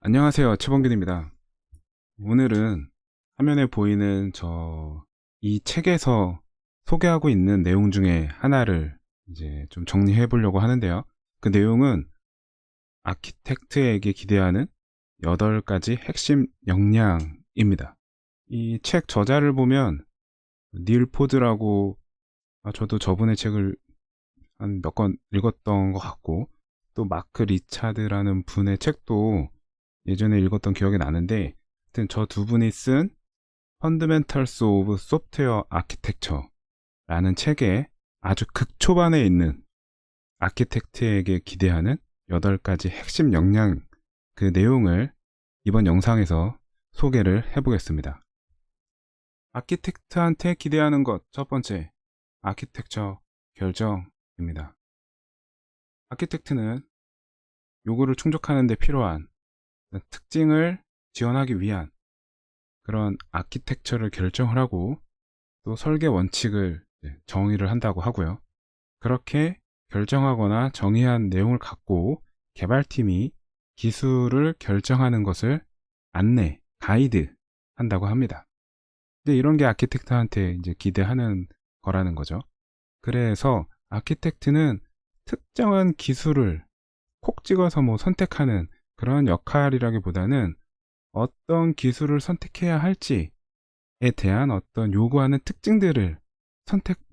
안녕하세요, 최범균입니다. 오늘은 화면에 보이는 이 책에서 소개하고 있는 내용 중에 하나를 이제 좀 정리해 보려고 하는데요. 그 내용은 아키텍트에게 기대하는 8가지 핵심 역량입니다. 이 책 저자를 보면 닐 포드라고, 저도 저분의 책을 한 몇 권 읽었던 것 같고, 또 마크 리차드라는 분의 책도 예전에 읽었던 기억이 나는데, 하여튼 저 두 분이 쓴 Fundamentals of Software Architecture라는 책에 아주 극초반에 있는 아키텍트에게 기대하는 8가지 핵심 역량, 그 내용을 이번 영상에서 소개를 해보겠습니다. 아키텍트한테 기대하는 것 첫 번째, 아키텍처 결정입니다. 아키텍트는 요구를 충족하는 데 필요한 특징을 지원하기 위한 그런 아키텍처를 결정을 하고, 또 설계 원칙을 정의를 한다고 하고요. 그렇게 결정하거나 정의한 내용을 갖고 개발팀이 기술을 결정하는 것을 안내, 가이드 한다고 합니다. 근데 이런 게 아키텍트한테 이제 기대하는 거라는 거죠. 그래서 아키텍트는 특정한 기술을 콕 찍어서 선택하는 그런 역할이라기보다는 어떤 기술을 선택해야 할지에 대한 어떤 요구하는 특징들을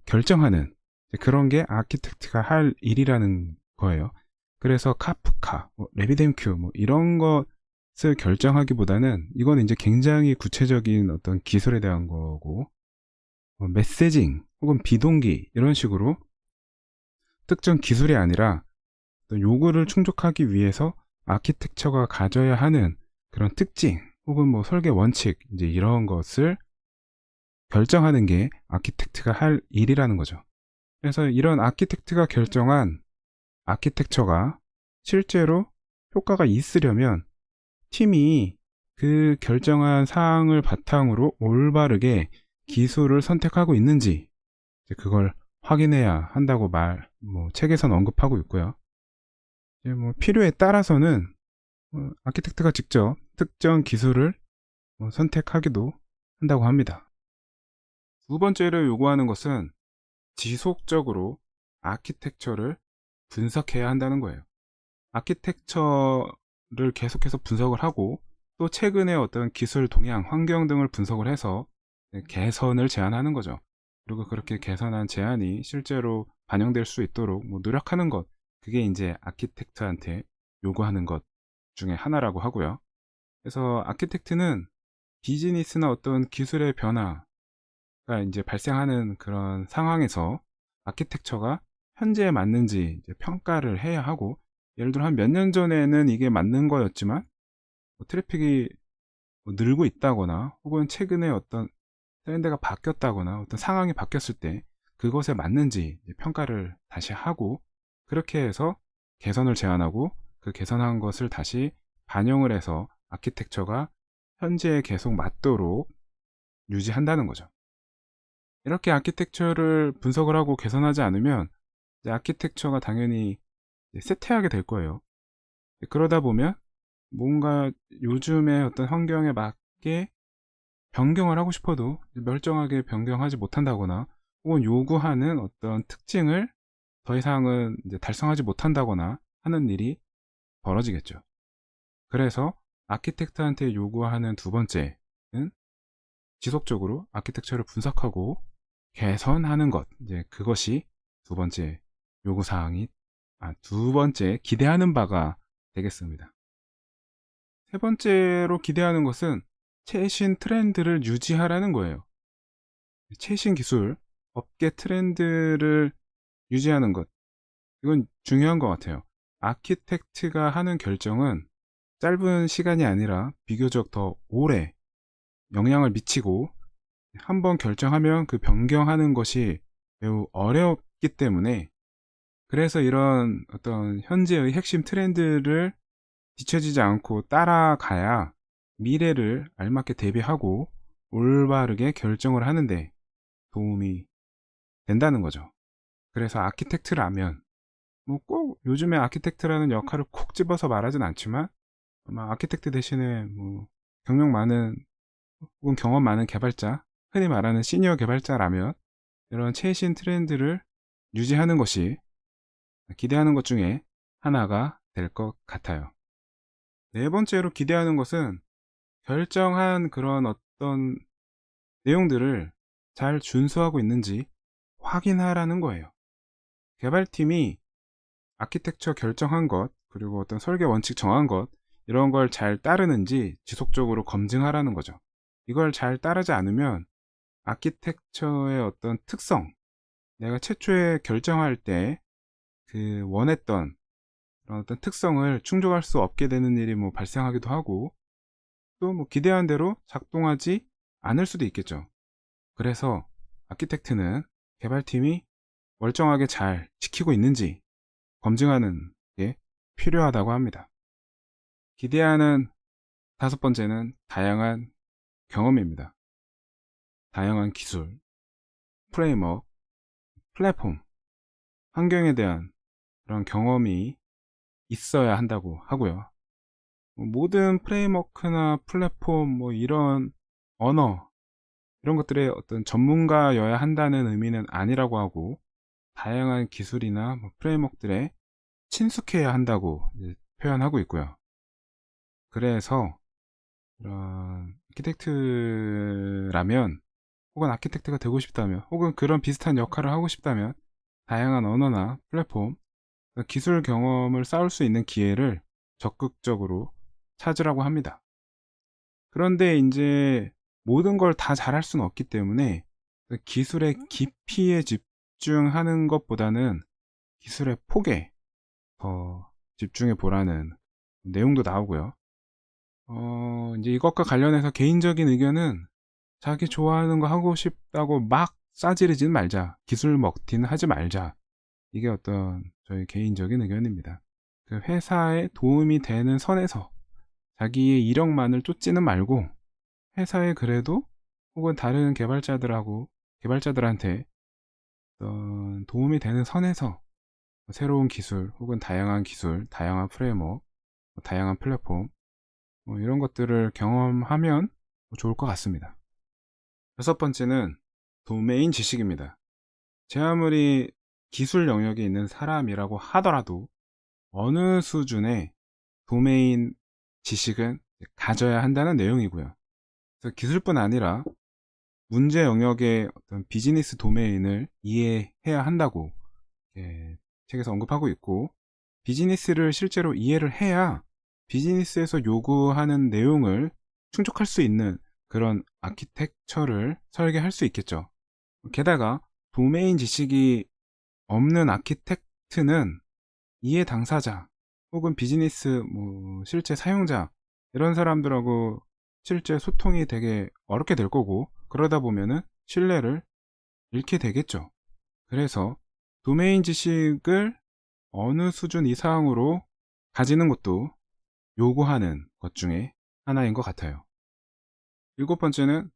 결정하는 그런 게 아키텍트가 할 일이라는 거예요. 그래서 카프카, 레비덴큐 이런 것을 결정하기보다는 이건 이제 굉장히 구체적인 어떤 기술에 대한 거고, 메시징 혹은 비동기 이런 식으로 특정 기술이 아니라 요구를 충족하기 위해서 아키텍처가 가져야 하는 그런 특징 혹은 설계 원칙, 이제 이런 것을 결정하는 게 아키텍트가 할 일이라는 거죠. 그래서 이런 아키텍트가 결정한 아키텍처가 실제로 효과가 있으려면 팀이 그 결정한 사항을 바탕으로 올바르게 기술을 선택하고 있는지 그걸 확인해야 한다고 책에서는 언급하고 있고요. 이제 필요에 따라서는 아키텍트가 직접 특정 기술을 선택하기도 한다고 합니다. 두 번째로 요구하는 것은 지속적으로 아키텍처를 분석해야 한다는 거예요. 아키텍처를 계속해서 분석을 하고, 또 최근의 어떤 기술 동향, 환경 등을 분석을 해서 개선을 제안하는 거죠. 그리고 그렇게 개선한 제안이 실제로 반영될 수 있도록 노력하는 것, 그게 이제 아키텍트한테 요구하는 것 중에 하나라고 하고요. 그래서 아키텍트는 비즈니스나 어떤 기술의 변화가 이제 발생하는 그런 상황에서 아키텍처가 현재에 맞는지 이제 평가를 해야 하고, 예를 들어 한 몇 년 전에는 이게 맞는 거였지만 트래픽이 늘고 있다거나, 혹은 최근에 어떤 트렌드가 바뀌었다거나 어떤 상황이 바뀌었을 때 그것에 맞는지 평가를 다시 하고, 그렇게 해서 개선을 제안하고, 그 개선한 것을 다시 반영을 해서 아키텍처가 현재에 계속 맞도록 유지한다는 거죠. 이렇게 아키텍처를 분석을 하고 개선하지 않으면 이제 아키텍처가 당연히 쇠퇴하게 될 거예요. 그러다 보면 뭔가 요즘의 어떤 환경에 맞게 변경을 하고 싶어도 멀쩡하게 변경하지 못한다거나, 혹은 요구하는 어떤 특징을 더 이상은 이제 달성하지 못한다거나 하는 일이 벌어지겠죠. 그래서 아키텍트한테 요구하는 두 번째는 지속적으로 아키텍처를 분석하고 개선하는 것, 이제 그것이 두 번째 요구사항이, 두 번째 기대하는 바가 되겠습니다. 세 번째로 기대하는 것은 최신 트렌드를 유지하라는 거예요. 최신 기술, 업계 트렌드를 유지하는 것, 이건 중요한 것 같아요. 아키텍트가 하는 결정은 짧은 시간이 아니라 비교적 더 오래 영향을 미치고, 한번 결정하면 그 변경하는 것이 매우 어렵기 때문에, 그래서 이런 어떤 현재의 핵심 트렌드를 뒤처지지 않고 따라가야 미래를 알맞게 대비하고 올바르게 결정을 하는데 도움이 된다는 거죠. 그래서 아키텍트라면 꼭 요즘에 아키텍트라는 역할을 콕 집어서 말하진 않지만, 아마 아키텍트 대신에 뭐 경력 많은 혹은 경험 많은 개발자, 흔히 말하는 시니어 개발자라면 이런 최신 트렌드를 유지하는 것이 기대하는 것 중에 하나가 될 것 같아요. 네 번째로 기대하는 것은 결정한 그런 어떤 내용들을 잘 준수하고 있는지 확인하라는 거예요. 개발팀이 아키텍처 결정한 것, 그리고 어떤 설계 원칙 정한 것, 이런 걸 잘 따르는지 지속적으로 검증하라는 거죠. 이걸 잘 따르지 않으면 아키텍처의 어떤 특성, 내가 최초에 결정할 때 그 원했던 그런 어떤 특성을 충족할 수 없게 되는 일이 뭐 발생하기도 하고, 또 뭐 기대한 대로 작동하지 않을 수도 있겠죠. 그래서 아키텍트는 개발팀이 멀쩡하게 잘 지키고 있는지 검증하는 게 필요하다고 합니다. 기대하는 다섯 번째는 다양한 경험입니다. 다양한 기술, 프레임워크, 플랫폼, 환경에 대한 그런 경험이 있어야 한다고 하고요. 모든 프레임워크나 플랫폼, 뭐 이런 언어, 이런 것들의 어떤 전문가여야 한다는 의미는 아니라고 하고, 다양한 기술이나 뭐 프레임워크들에 친숙해야 한다고 표현하고 있고요. 그래서 이런 아키텍트라면, 혹은 아키텍트가 되고 싶다면, 혹은 그런 비슷한 역할을 하고 싶다면 다양한 언어나 플랫폼, 기술 경험을 쌓을 수 있는 기회를 적극적으로 찾으라고 합니다. 그런데 이제 모든 걸 다 잘할 수는 없기 때문에 기술의 깊이에 집중하는 것보다는 기술의 폭에 더 집중해 보라는 내용도 나오고요. 이제 이것과 관련해서 개인적인 의견은, 자기 좋아하는 거 하고 싶다고 막 싸지르지는 말자. 기술 먹튀는 하지 말자. 이게 어떤 저희 개인적인 의견입니다. 그 회사에 도움이 되는 선에서 자기의 이력만을 쫓지는 말고, 회사에 그래도 혹은 다른 개발자들한테 어떤 도움이 되는 선에서 새로운 기술 혹은 다양한 기술, 다양한 프레임워크, 다양한 플랫폼, 뭐 이런 것들을 경험하면 좋을 것 같습니다. 여섯 번째는 도메인 지식입니다. 제 아무리 기술 영역에 있는 사람이라고 하더라도 어느 수준의 도메인 지식은 가져야 한다는 내용이고요. 그래서 기술뿐 아니라 문제 영역의 어떤 비즈니스 도메인을 이해해야 한다고 책에서 언급하고 있고, 비즈니스를 실제로 이해를 해야 비즈니스에서 요구하는 내용을 충족할 수 있는 그런 아키텍처를 설계할 수 있겠죠. 게다가 도메인 지식이 없는 아키텍트는 이해 당사자 혹은 비즈니스 뭐 실제 사용자, 이런 사람들하고 실제 소통이 되게 어렵게 될 거고, 그러다 보면은 신뢰를 잃게 되겠죠. 그래서 도메인 지식을 어느 수준 이상으로 가지는 것도 요구하는 것 중에 하나인 것 같아요. 일곱 번째는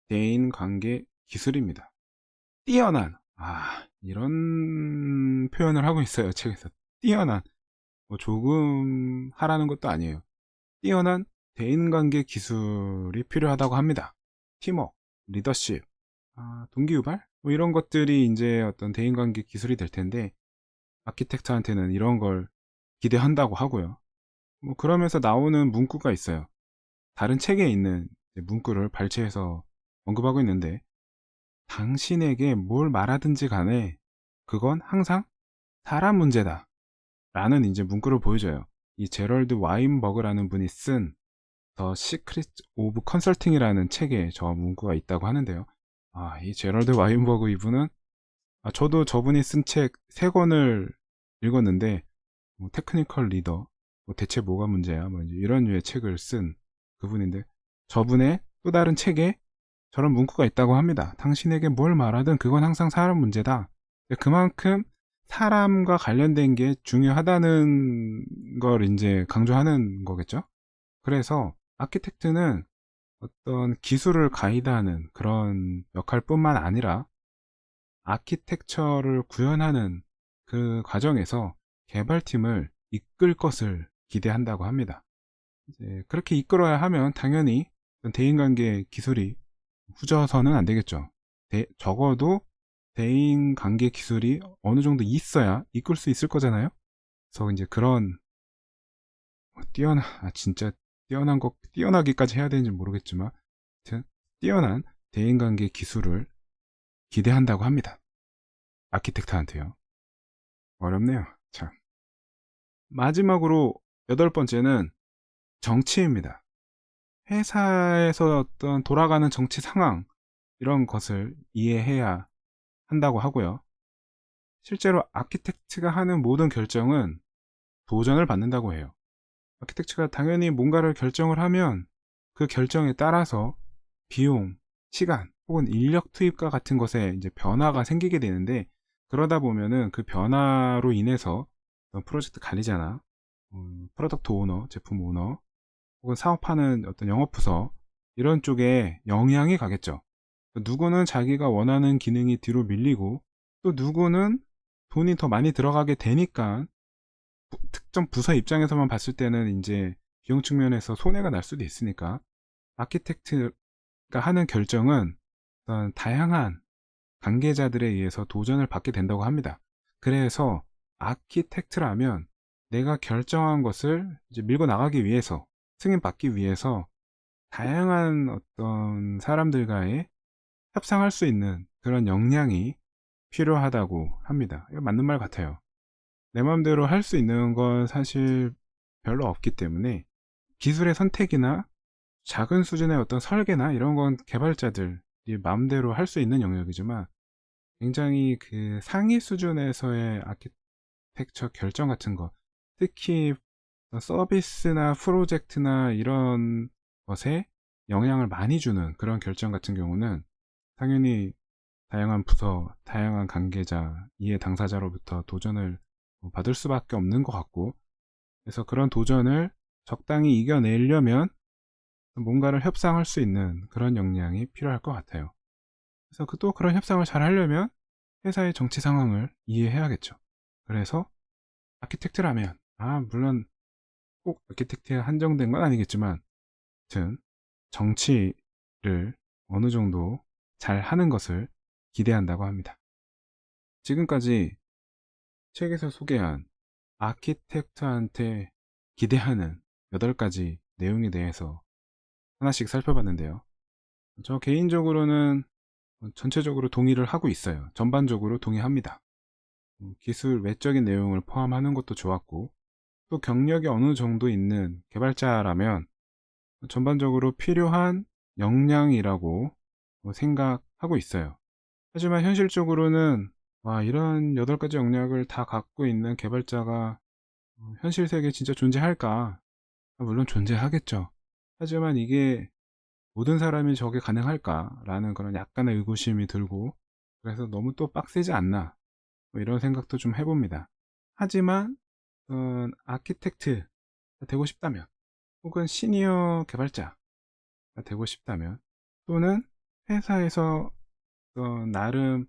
대인 관계 기술입니다. 뛰어난, 이런 표현을 하고 있어요, 책에서. 뛰어난, 뭐 조금 하라는 것도 아니에요. 뛰어난 대인관계 기술이 필요하다고 합니다. 팀워크, 리더십, 동기유발, 뭐 이런 것들이 이제 어떤 대인관계 기술이 될 텐데, 아키텍트한테는 이런 걸 기대한다고 하고요. 뭐 그러면서 나오는 문구가 있어요. 다른 책에 있는 문구를 발췌해서 언급하고 있는데, 당신에게 뭘 말하든지 간에 그건 항상 사람 문제다 라는 이제 문구를 보여줘요. 이 제럴드 와인버그라는 분이 쓴 더 시크릿 오브 컨설팅이라는 책에 저 문구가 있다고 하는데요. 이 제럴드 와인버그 이분은, 저도 저분이 쓴 책 3권을 읽었는데, 뭐 테크니컬 리더, 뭐 대체 뭐가 문제야, 뭐 이런 류의 책을 쓴 그분인데, 저분의 또 다른 책에 저런 문구가 있다고 합니다. 당신에게 뭘 말하든 그건 항상 사람 문제다. 그만큼 사람과 관련된 게 중요하다는 걸 이제 강조하는 거겠죠. 그래서 아키텍트는 어떤 기술을 가이드하는 그런 역할뿐만 아니라 아키텍처를 구현하는 그 과정에서 개발팀을 이끌 것을 기대한다고 합니다. 이제 그렇게 이끌어야 하면 당연히 대인관계 기술이 후져서는 안 되겠죠. 적어도 대인관계 기술이 어느 정도 있어야 이끌 수 있을 거잖아요. 그래서 이제 그런 진짜 뛰어나기까지 해야 되는지 모르겠지만, 아무튼 뛰어난 대인관계 기술을 기대한다고 합니다. 아키텍트한테요. 어렵네요. 참. 마지막으로 8번째는 정치입니다. 회사에서 어떤 돌아가는 정치 상황, 이런 것을 이해해야 한다고 하고요. 실제로 아키텍트가 하는 모든 결정은 도전을 받는다고 해요. 아키텍처가 당연히 뭔가를 결정을 하면 그 결정에 따라서 비용, 시간 혹은 인력 투입과 같은 것에 이제 변화가 생기게 되는데, 그러다 보면은 그 변화로 인해서 프로젝트 관리자나 프로덕트 오너, 제품 오너 혹은 사업하는 어떤 영업부서 이런 쪽에 영향이 가겠죠. 누구는 자기가 원하는 기능이 뒤로 밀리고, 또 누구는 돈이 더 많이 들어가게 되니까 특정 부서 입장에서만 봤을 때는 이제 비용 측면에서 손해가 날 수도 있으니까, 아키텍트가 하는 결정은 어떤 다양한 관계자들에 의해서 도전을 받게 된다고 합니다. 그래서 아키텍트라면 내가 결정한 것을 이제 밀고 나가기 위해서, 승인받기 위해서 다양한 어떤 사람들과의 협상할 수 있는 그런 역량이 필요하다고 합니다. 이거 맞는 말 같아요. 내 마음대로 할 수 있는 건 사실 별로 없기 때문에, 기술의 선택이나 작은 수준의 어떤 설계나 이런 건 개발자들이 마음대로 할 수 있는 영역이지만, 굉장히 그 상위 수준에서의 아키텍처 결정 같은 거, 특히 서비스나 프로젝트나 이런 것에 영향을 많이 주는 그런 결정 같은 경우는 당연히 다양한 부서, 다양한 관계자, 이해 당사자로부터 도전을 받을 수밖에 없는 것 같고, 그래서 그런 도전을 적당히 이겨내려면 뭔가를 협상할 수 있는 그런 역량이 필요할 것 같아요. 그래서 또 그런 협상을 잘 하려면 회사의 정치 상황을 이해해야겠죠. 그래서 아키텍트라면, 물론 꼭 아키텍트에 한정된 건 아니겠지만, 아무튼 정치를 어느 정도 잘 하는 것을 기대한다고 합니다. 지금까지 책에서 소개한 아키텍트한테 기대하는 8가지 내용에 대해서 하나씩 살펴봤는데요. 저 개인적으로는 전체적으로 동의를 하고 있어요. 전반적으로 동의합니다. 기술 외적인 내용을 포함하는 것도 좋았고, 또 경력이 어느 정도 있는 개발자라면 전반적으로 필요한 역량이라고 생각하고 있어요. 하지만 현실적으로는 이런 8가지 역량을 다 갖고 있는 개발자가 현실 세계에 진짜 존재할까? 물론 존재하겠죠. 하지만 이게 모든 사람이 저게 가능할까라는 그런 약간의 의구심이 들고, 그래서 너무 또 빡세지 않나, 이런 생각도 좀 해봅니다. 하지만 아키텍트가 되고 싶다면, 혹은 시니어 개발자가 되고 싶다면, 또는 회사에서 나름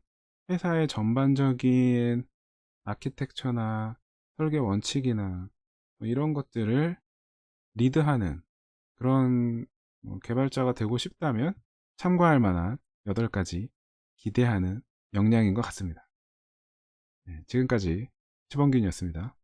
회사의 전반적인 아키텍처나 설계 원칙이나 이런 것들을 리드하는 그런 개발자가 되고 싶다면 참고할 만한 8가지 기대하는 역량인 것 같습니다. 네, 지금까지 최범균이었습니다.